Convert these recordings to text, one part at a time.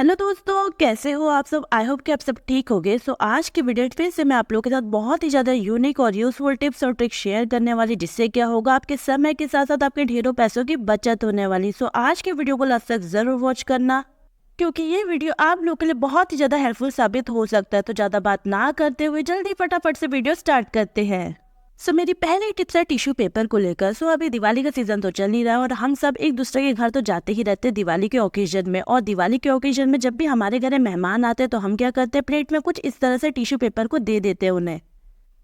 Hello दोस्तों, कैसे हो आप सब। आई होप कि आप सब ठीक होगे। आज की वीडियो फिर से मैं आप लोगों के साथ बहुत ही ज़्यादा यूनिक और यूजफुल टिप्स और ट्रिक्स शेयर करने वाली, जिससे क्या होगा आपके समय के साथ साथ आपके ढेरों पैसों की बचत होने वाली। आज के वीडियो को लास्ट तक ज़रूर वॉच करना, क्योंकि ये वीडियो आप लोगों के लिए बहुत ही ज़्यादा हेल्पफुल साबित हो सकता है। तो ज़्यादा बात ना करते हुए जल्दी फटाफट से वीडियो स्टार्ट करते हैं। मेरी पहली टिप्स है टिश्यू पेपर को लेकर। अभी दिवाली का सीजन तो चल ही रहा है और हम सब एक दूसरे के घर तो जाते ही रहते हैं दिवाली के ओकेजन में। और दिवाली के ओकेजन में जब भी हमारे घर मेहमान आते हैं तो हम क्या करते हैं, प्लेट में कुछ इस तरह से टिश्यू पेपर को दे देते हैं उन्हें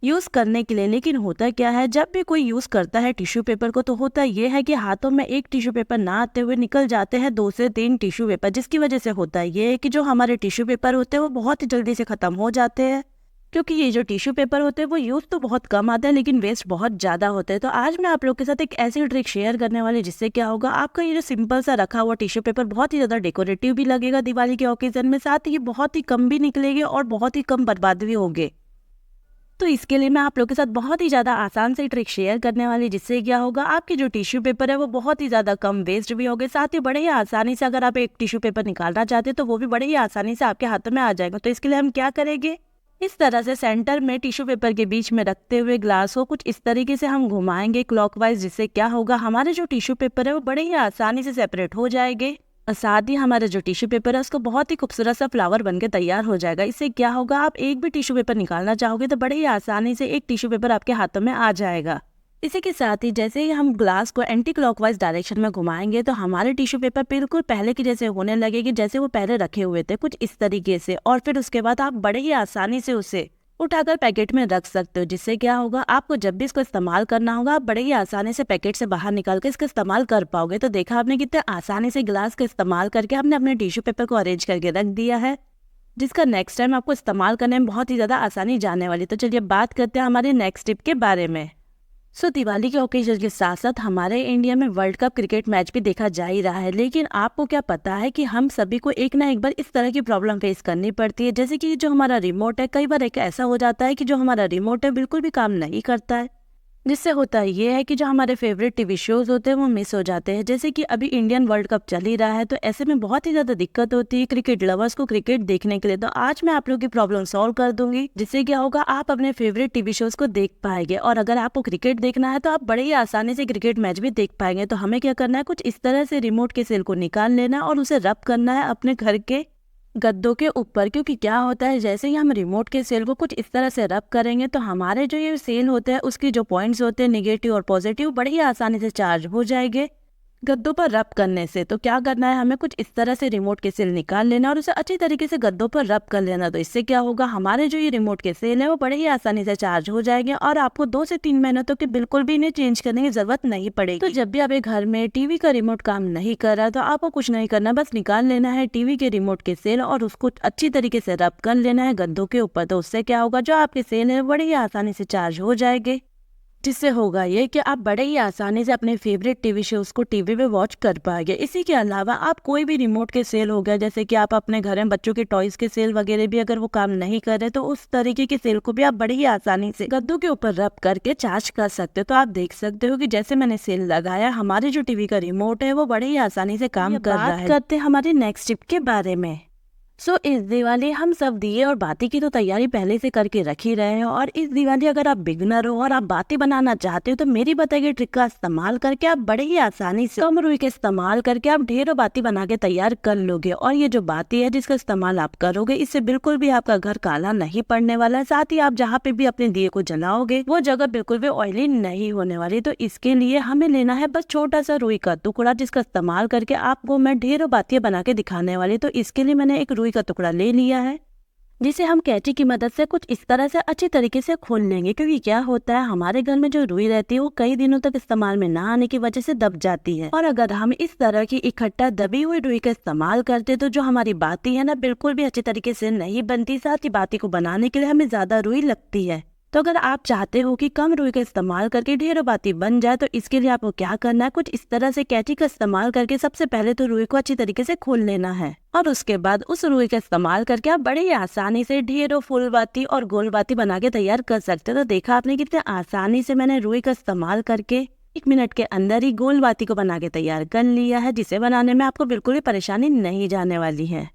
यूज करने के लिए। लेकिन होता क्या है, जब भी कोई यूज करता है टिश्यू पेपर को तो होता ये है कि हाथों में एक टिश्यू पेपर ना आते हुए निकल जाते हैं 2 से 3 टिश्यू पेपर, जिसकी वजह से होता ये है कि जो हमारे टिश्यू पेपर होते हैं वो बहुत ही जल्दी से खत्म हो जाते हैं। क्योंकि ये जो टिश्यू पेपर होते हैं वो यूज तो बहुत कम आते हैं लेकिन वेस्ट बहुत ज़्यादा होते हैं। तो आज मैं आप लोग के साथ एक ऐसी ट्रिक शेयर करने वाली, जिससे क्या होगा आपका ये जो सिंपल सा रखा हुआ टिश्यू पेपर बहुत ही ज़्यादा डेकोरेटिव भी लगेगा दिवाली के ओकेजन में, साथ ही बहुत ही कम भी निकलेंगे और बहुत ही कम बर्बाद भी होंगे। तो इसके लिए मैं आप लोग के साथ बहुत ही ज़्यादा आसान से ट्रिक शेयर करने वाली, जिससे क्या होगा आपके जो टिश्यू पेपर है वो बहुत ही ज़्यादा कम वेस्ट भी होंगे, साथ ही बड़े ही आसानी से अगर आप एक टिश्यू पेपर निकालना चाहते हैं तो वो भी बड़े ही आसानी से आपके हाथों में आ जाएगा। तो इसके लिए हम क्या करेंगे, इस तरह से सेंटर में टिश्यू पेपर के बीच में रखते हुए ग्लास को कुछ इस तरीके से हम घुमाएंगे क्लॉकवाइज, जिससे क्या होगा हमारे जो टिश्यू पेपर है वो बड़े ही आसानी से सेपरेट हो जाएंगे। और साथ ही हमारा जो टिश्यू पेपर है उसको बहुत ही खूबसूरत सा फ्लावर बनके तैयार हो जाएगा। इससे क्या होगा, आप एक भी टिश्यू पेपर निकालना चाहोगे तो बड़े ही आसानी से एक टिश्यू पेपर आपके हाथों में आ जाएगा। इसी के साथ ही जैसे ही हम ग्लास को एंटी क्लॉकवाइज डायरेक्शन में घुमाएंगे तो हमारे टिश्यू पेपर बिल्कुल पहले की जैसे होने लगेगी, जैसे वो पहले रखे हुए थे कुछ इस तरीके से। और फिर उसके बाद आप बड़े ही आसानी से उसे उठाकर पैकेट में रख सकते हो, जिससे क्या होगा आपको जब भी इसको इस्तेमाल करना होगा आप बड़े ही आसानी से पैकेट से बाहर निकाल के इसका इस्तेमाल कर पाओगे। तो देखा आपने कितने आसानी से ग्लास का इस्तेमाल करके आपने अपने टिश्यू पेपर को अरेंज करके रख दिया है, जिसका नेक्स्ट टाइम आपको इस्तेमाल करने में बहुत ही ज़्यादा आसानी जाने वाली। तो चलिए बात करते हैं हमारे नेक्स्ट टिप के बारे में। दिवाली के ओकेजन के साथ साथ हमारे इंडिया में वर्ल्ड कप क्रिकेट मैच भी देखा जा ही रहा है। लेकिन आपको क्या पता है कि हम सभी को एक ना एक बार इस तरह की प्रॉब्लम फेस करनी पड़ती है, जैसे कि जो हमारा रिमोट है, कई बार एक ऐसा हो जाता है कि जो हमारा रिमोट है बिल्कुल भी काम नहीं करता है, जिससे होता ये है कि जो हमारे फेवरेट टीवी शोज होते हैं वो मिस हो जाते हैं। जैसे कि अभी इंडियन वर्ल्ड कप चल ही रहा है तो ऐसे में बहुत ही ज़्यादा दिक्कत होती है क्रिकेट लवर्स को क्रिकेट देखने के लिए। तो आज मैं आप लोगों की प्रॉब्लम सॉल्व कर दूंगी, जिससे क्या होगा आप अपने फेवरेट टीवी शोज को देख पाएंगे। और अगर आपको क्रिकेट देखना है तो आप बड़े ही आसानी से क्रिकेट मैच भी देख पाएंगे। तो हमें क्या करना है, कुछ इस तरह से रिमोट के सेल को निकाल लेना है और उसे रब करना है अपने घर के गद्दों के ऊपर। क्योंकि क्या होता है, जैसे ही हम रिमोट के सेल को कुछ इस तरह से रब करेंगे तो हमारे जो ये सेल होते हैं उसकी जो पॉइंट्स होते हैं नेगेटिव और पॉजिटिव बड़े ही आसानी से चार्ज हो जाएंगे गद्दों पर रब करने से। तो क्या करना है, हमें कुछ इस तरह से रिमोट के सेल निकाल लेना और उसे अच्छी तरीके से गद्दों पर रब कर लेना। तो इससे क्या होगा, हमारे जो ये रिमोट के सेल है वो बड़े ही आसानी से चार्ज हो जाएंगे और आपको 2 से 3 महीनों तक बिल्कुल भी इन्हें चेंज करने की जरूरत नहीं पड़ेगी। तो जब भी आपके घर में टीवी का रिमोट काम नहीं कर रहा तो आपको कुछ नहीं करना, बस निकाल लेना है टीवी के रिमोट के सेल और उसको अच्छी तरीके से रब कर लेना है गद्दों के ऊपर। तो उससे क्या होगा, जो आपके सेल है बड़े ही आसानी से चार्ज हो जाएंगे, जिससे होगा ये कि आप बड़े ही आसानी से अपने फेवरेट टीवी शोज को टीवी पे वॉच कर पाएंगे। इसी के अलावा आप कोई भी रिमोट के सेल हो गया, जैसे कि आप अपने घर में बच्चों के टॉयज के सेल वगैरह भी अगर वो काम नहीं कर रहे तो उस तरीके के सेल को भी आप बड़ी ही आसानी से गद्दों के ऊपर रब करके चार्ज कर सकते हो। तो आप देख सकते हो कि जैसे मैंने सेल लगाया हमारे जो टीवी का रिमोट है वो बड़े ही आसानी से काम कर रहा है। करते हैं हमारे नेक्स्ट टिप के बारे में। इस दिवाली हम सब दिए और बाती की तो तैयारी पहले से करके रख ही रहे हैं। और इस दिवाली अगर आप बिगनर हो और आप बाती बनाना चाहते हो तो मेरी बताई गई ट्रिक का इस्तेमाल करके आप बड़े ही आसानी से कम रुई के इस्तेमाल करके आप ढेरों बाती बना के तैयार कर लोगे। और ये जो बाती है जिसका इस्तेमाल आप करोगे, इससे बिल्कुल भी आपका घर काला नहीं पड़ने वाला है। साथ ही आप जहाँ पे भी अपने दिए को जलाओगे वो जगह बिल्कुल भी ऑयली नहीं होने वाली। तो इसके लिए हमें लेना है बस छोटा सा रुई का टुकड़ा, जिसका इस्तेमाल करके आपको मैं ढेरों बातियां बना के दिखाने वाली। तो इसके लिए मैंने एक रुई का टुकड़ा ले लिया है, जिसे हम कैंची की मदद से कुछ इस तरह से अच्छी तरीके से खोल लेंगे। क्योंकि क्या होता है, हमारे घर में जो रुई रहती है वो कई दिनों तक इस्तेमाल में ना आने की वजह से दब जाती है। और अगर हम इस तरह की इकट्ठा दबी हुई रुई का इस्तेमाल करते तो जो हमारी बाती है ना बिल्कुल भी अच्छी तरीके से नहीं बनती। साथ ही बाती को बनाने के लिए हमें ज्यादा रुई लगती है। तो अगर आप चाहते हो कि कम रुई का इस्तेमाल करके ढेरों बाती बन जाए तो इसके लिए आपको क्या करना है, कुछ इस तरह से कैंची का इस्तेमाल करके सबसे पहले तो रुई को अच्छी तरीके से खोल लेना है। और उसके बाद उस रुई का इस्तेमाल करके आप बड़े ही आसानी से ढेरों फुल बाती और गोल बाती बना के तैयार कर सकते हो। तो देखा आपने कितने आसानी से मैंने रुई का इस्तेमाल करके 1 मिनट के अंदर ही गोल बाती को बना के तैयार कर लिया है, जिसे बनाने में आपको बिल्कुल भी परेशानी नहीं जाने वाली है।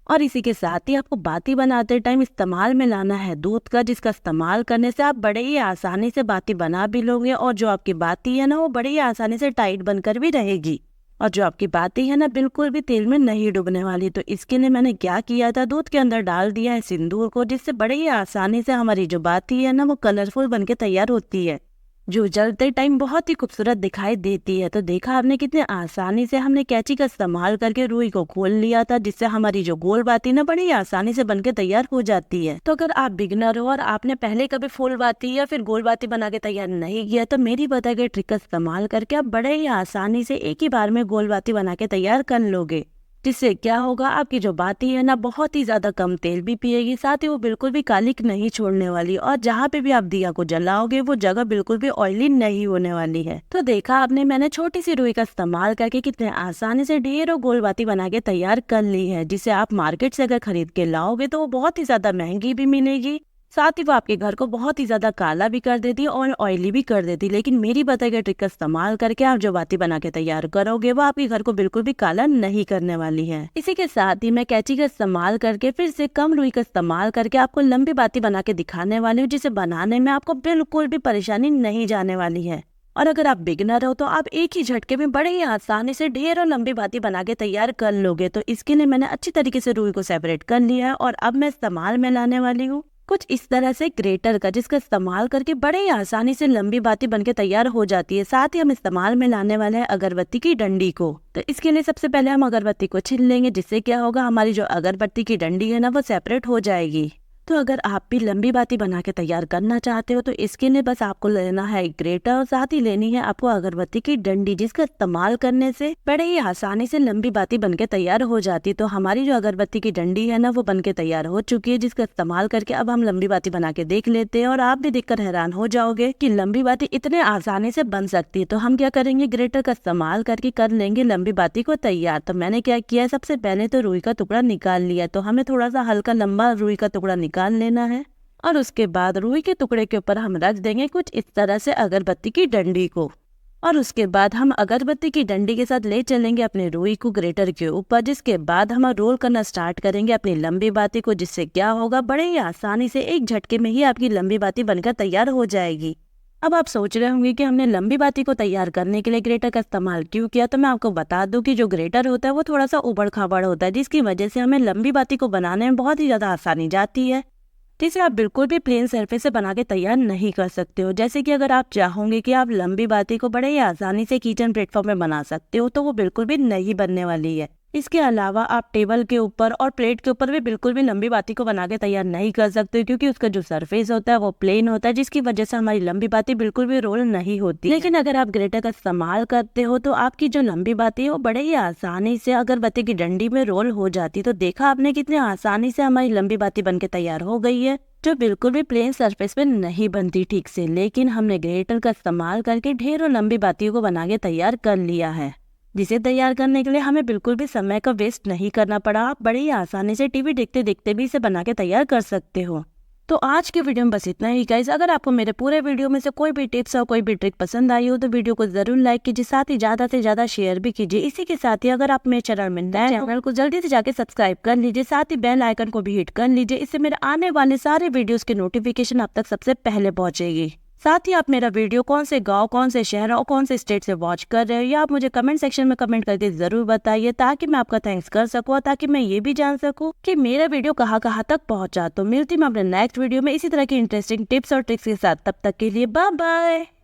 और इसी के साथ ही आपको बाती बनाते टाइम इस्तेमाल में लाना है दूध का, जिसका इस्तेमाल करने से आप बड़े ही आसानी से बाती बना भी लोगे और जो आपकी बाती है ना वो बड़ी ही आसानी से टाइट बनकर भी रहेगी। और जो आपकी बाती है ना बिल्कुल भी तेल में नहीं डूबने वाली। तो इसके लिए मैंने क्या किया था, दूध के अंदर डाल दिया है सिंदूर को, जिससे बड़े ही आसानी से हमारी जो बाती है ना वो कलरफुल बनके तैयार होती है, जो जलते टाइम बहुत ही खूबसूरत दिखाई देती है। तो देखा आपने कितने आसानी से हमने कैंची का इस्तेमाल करके रुई को खोल लिया था, जिससे हमारी जो गोल बाती ना बड़ी आसानी से बनके तैयार हो जाती है। तो अगर आप बिगनर हो और आपने पहले कभी फूल बाती या फिर गोल बाती बना के तैयार नहीं किया, तो मेरी बताई गई ट्रिक का इस्तेमाल करके आप बड़े ही आसानी से एक ही बार में गोल बाती बना के तैयार कर लोगे, जिससे क्या होगा आपकी जो बाती है ना बहुत ही ज्यादा कम तेल भी पिएगी, साथ ही वो बिल्कुल भी कालिक नहीं छोड़ने वाली और जहाँ पे भी आप दिया को जलाओगे वो जगह बिल्कुल भी ऑयली नहीं होने वाली है। तो देखा आपने मैंने छोटी सी रुई का इस्तेमाल करके कितने आसानी से ढेरों गोल बाती बना के तैयार कर ली है, जिसे आप मार्केट से अगर खरीद के लाओगे तो वो बहुत ही ज्यादा महंगी भी मिलेगी, साथ ही वो आपके घर को बहुत ही ज्यादा काला भी कर देती है और ऑयली भी कर देती है। लेकिन मेरी बताई गई ट्रिक का इस्तेमाल करके आप जो बाती बना के तैयार करोगे वो आपके घर को बिल्कुल भी काला नहीं करने वाली है। इसी के साथ ही मैं कैंची का इस्तेमाल करके फिर से कम रुई का इस्तेमाल करके आपको लंबी बाती बना के दिखाने वाली हूँ, जिसे बनाने में आपको बिल्कुल भी परेशानी नहीं जाने वाली है। और अगर आप बिगनर हो तो आप एक ही झटके में बड़े ही आसानी से ढेरों लंबी बाती बना के तैयार कर लोगे। तो इसके लिए मैंने अच्छी तरीके से रुई को सेपरेट कर लिया है और अब मैं इस्तेमाल में लाने वाली हूँ कुछ इस तरह से ग्रेटर का, जिसका इस्तेमाल करके बड़े ही आसानी से लंबी बाती बनके तैयार हो जाती है। साथ ही हम इस्तेमाल में लाने वाले हैं अगरबत्ती की डंडी को। तो इसके लिए सबसे पहले हम अगरबत्ती को छील लेंगे, जिससे क्या होगा हमारी जो अगरबत्ती की डंडी है ना वो सेपरेट हो जाएगी। तो अगर आप भी लंबी बाती बना के तैयार करना चाहते हो तो इसके लिए बस आपको लेना है ग्रेटर और साथ ही लेनी है आपको अगरबत्ती की डंडी, जिसका इस्तेमाल करने से बड़े ही आसानी से लंबी बाती बनके तैयार हो जाती। तो हमारी जो अगरबत्ती की डंडी है ना वो बनके तैयार हो चुकी है, जिसका इस्तेमाल करके अब हम लंबी बाती बना के देख लेते हैं और आप भी देखकर हैरान हो जाओगे कि लंबी बाती इतने आसानी से बन सकती है। तो हम क्या करेंगे, ग्रेटर का इस्तेमाल करके कर लेंगे लंबी बाती को तैयार। तो मैंने क्या किया, सबसे पहले तो रुई का टुकड़ा निकाल लिया। तो हमें थोड़ा सा हल्का लंबा रुई का टुकड़ा निकाल लेना है और उसके बाद रुई के टुकड़े के ऊपर हम रख देंगे कुछ इस तरह से अगरबत्ती की डंडी को और उसके बाद हम अगरबत्ती की डंडी के साथ ले चलेंगे अपने रुई को ग्रेटर के ऊपर, जिसके बाद हम रोल करना स्टार्ट करेंगे अपनी लंबी बाती को, जिससे क्या होगा बड़े ही आसानी से एक झटके में ही आपकी लंबी बाती बनकर तैयार हो जाएगी। अब आप सोच रहे होंगे कि हमने लंबी बाती को तैयार करने के लिए ग्रेटर का इस्तेमाल क्यों किया। तो मैं आपको बता दूं कि जो ग्रेटर होता है वो थोड़ा सा उबड़ खाबड़ होता है, जिसकी वजह से हमें लंबी बाती को बनाने में बहुत ही ज्यादा आसानी जाती है, जिसे आप बिल्कुल भी प्लेन सरफेस से बना के तैयार नहीं कर सकते हो। जैसे कि अगर आप चाहोगे कि आप लंबी बाती को बड़े ही आसानी से किचन प्लेटफॉर्म में बना सकते हो तो वो बिल्कुल भी नहीं बनने वाली है। इसके अलावा आप टेबल के ऊपर और प्लेट के ऊपर भी बिल्कुल भी लंबी बाती को बना के तैयार नहीं कर सकते, क्योंकि उसका जो सरफेस होता है वो प्लेन होता है, जिसकी वजह से हमारी लंबी बाती बिल्कुल भी रोल नहीं होती। लेकिन अगर आप ग्रेटर का इस्तेमाल करते हो तो आपकी जो लंबी बाती है वो बड़े ही आसानी से अगरबत्ती की डंडी में रोल हो जाती। तो देखा आपने कितनी आसानी से हमारी लंबी बाती बनके तैयार हो गई है, जो बिल्कुल भी प्लेन सरफेस पे नहीं बनती ठीक से। लेकिन हमने ग्रेटर का इस्तेमाल करके ढेरों लंबी बातियों को बना के तैयार कर लिया है, जिसे तैयार करने के लिए हमें बिल्कुल भी समय का वेस्ट नहीं करना पड़ा। आप बड़ी आसानी से टीवी देखते देखते भी इसे बना के तैयार कर सकते हो। तो आज के वीडियो में बस इतना ही गाइस। अगर आपको मेरे पूरे वीडियो में से कोई भी टिप्स और कोई भी ट्रिक पसंद आई हो तो वीडियो को जरूर लाइक कीजिए, साथ ही ज्यादा से ज्यादा शेयर भी कीजिए। इसी के साथ ही अगर आप मेरे चैनल में नए चैनल को जल्दी से जाके सब्सक्राइब कर लीजिए, साथ ही बेल आइकन को भी हिट कर लीजिए। इससे मेरे आने वाले सारे वीडियोस की नोटिफिकेशन आप तक सबसे पहले पहुंचेगी। साथ ही आप मेरा वीडियो कौन से गांव, कौन से शहर और कौन से स्टेट से वॉच कर रहे हो या आप मुझे कमेंट सेक्शन में कमेंट करके जरूर बताइए, ताकि मैं आपका थैंक्स कर सकूं और ताकि मैं ये भी जान सकूं कि मेरा वीडियो कहाँ कहाँ तक पहुंचा। तो मिलती मैं अपने नेक्स्ट वीडियो में इसी तरह की इंटरेस्टिंग टिप्स और ट्रिक्स के साथ। तब तक के लिए बाय बाय।